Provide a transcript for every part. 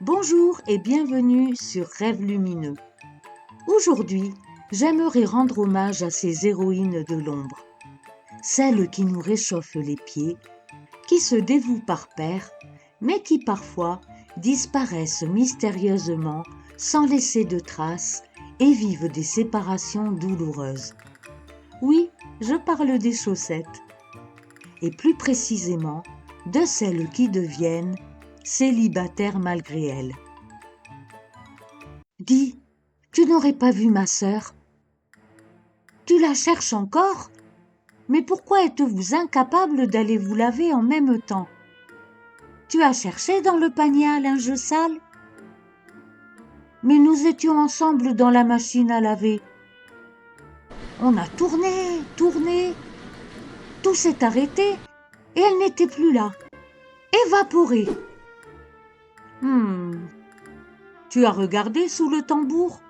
Bonjour et bienvenue sur Rêves lumineux. Aujourd'hui, j'aimerais rendre hommage à ces héroïnes de l'ombre, celles qui nous réchauffent les pieds, qui se dévouent par paire, mais qui parfois disparaissent mystérieusement sans laisser de traces et vivent des séparations douloureuses. Oui, je parle des chaussettes, et plus précisément de celles qui deviennent célibataires malgré elles. Dis, tu n'aurais pas vu ma sœur? Tu la cherches encore? Mais pourquoi êtes-vous incapable d'aller vous laver en même temps? Tu as cherché dans le panier à linge sale? Mais nous étions ensemble dans la machine à laver. On a tourné, tout s'est arrêté et elle n'était plus là, évaporée. Tu as regardé sous le tambour?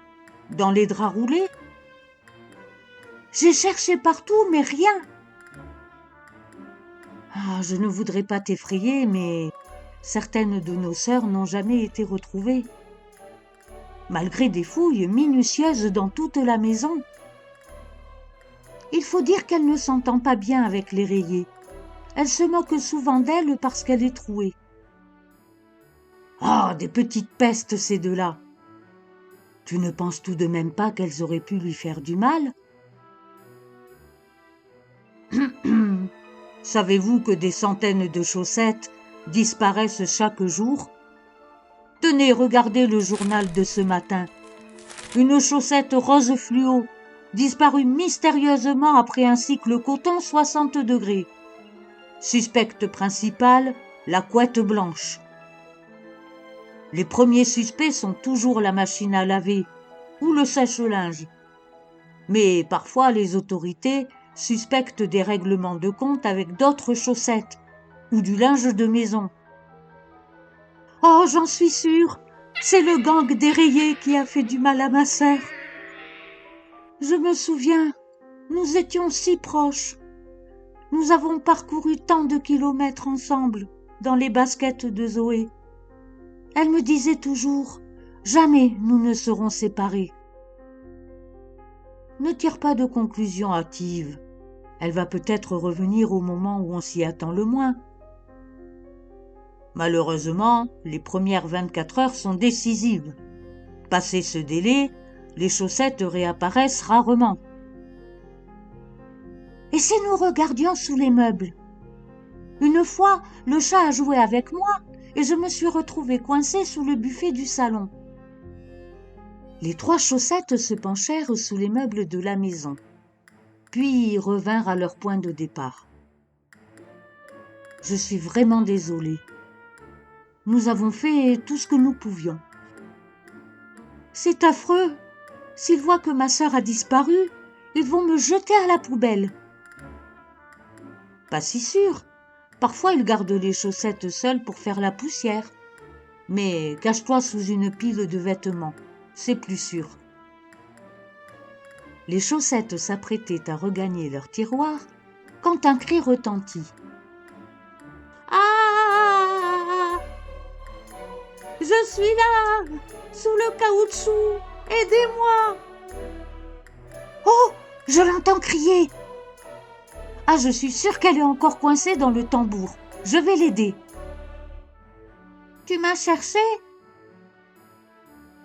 Dans les draps roulés? J'ai cherché partout, mais rien. Ah, je ne voudrais pas t'effrayer, mais certaines de nos sœurs n'ont jamais été retrouvées. Malgré des fouilles minutieuses dans toute la maison. Il faut dire qu'elle ne s'entend pas bien avec les rayées. Elle se moque souvent d'elle parce qu'elle est trouée. Ah, des petites pestes ces deux-là. Tu ne penses tout de même pas qu'elles auraient pu lui faire du mal? Savez-vous que des centaines de chaussettes disparaissent chaque jour? Tenez, regardez le journal de ce matin. Une chaussette rose fluo, disparue mystérieusement après un cycle coton 60 degrés. Suspecte principale, la couette blanche. Les premiers suspects sont toujours la machine à laver ou le sèche-linge. Mais parfois les autorités suspectent des règlements de compte avec d'autres chaussettes ou du linge de maison. Oh, j'en suis sûre, c'est le gang des rayés qui a fait du mal à ma sœur. Je me souviens, nous étions si proches. Nous avons parcouru tant de kilomètres ensemble dans les baskets de Zoé. Elle me disait toujours, jamais nous ne serons séparés. Ne tire pas de conclusion hâtive. Elle va peut-être revenir au moment où on s'y attend le moins. Malheureusement, les premières 24 heures sont décisives. Passé ce délai, les chaussettes réapparaissent rarement. Et si nous regardions sous les meubles? Une fois, le chat a joué avec moi et je me suis retrouvée coincée sous le buffet du salon. Les 3 chaussettes se penchèrent sous les meubles de la maison, puis revinrent à leur point de départ. Je suis vraiment désolée. Nous avons fait tout ce que nous pouvions. C'est affreux. S'ils voient que ma sœur a disparu, ils vont me jeter à la poubelle. Pas si sûr. Parfois, ils gardent les chaussettes seules pour faire la poussière. Mais cache-toi sous une pile de vêtements, c'est plus sûr. Les chaussettes s'apprêtaient à regagner leur tiroir quand un cri retentit. Ah! Je suis là, sous le caoutchouc, aidez-moi! Oh, je l'entends crier. Ah, je suis sûre qu'elle est encore coincée dans le tambour. Je vais l'aider. Tu m'as cherché?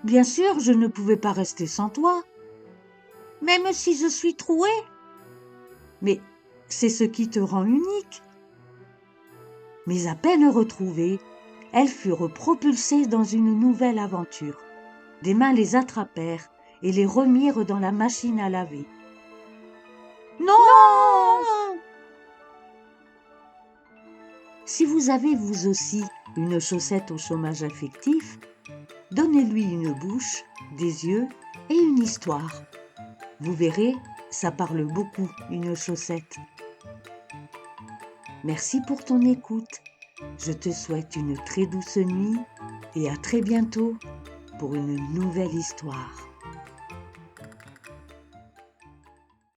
Bien sûr, je ne pouvais pas rester sans toi. Même si je suis trouée? Mais c'est ce qui te rend unique. Mais à peine retrouvées, elles furent propulsées dans une nouvelle aventure. Des mains les attrapèrent et les remirent dans la machine à laver. Non! Si vous avez vous aussi une chaussette au chômage affectif, donnez-lui une bouche, des yeux et une histoire. Vous verrez, ça parle beaucoup, une chaussette. Merci pour ton écoute. Je te souhaite une très douce nuit et à très bientôt pour une nouvelle histoire.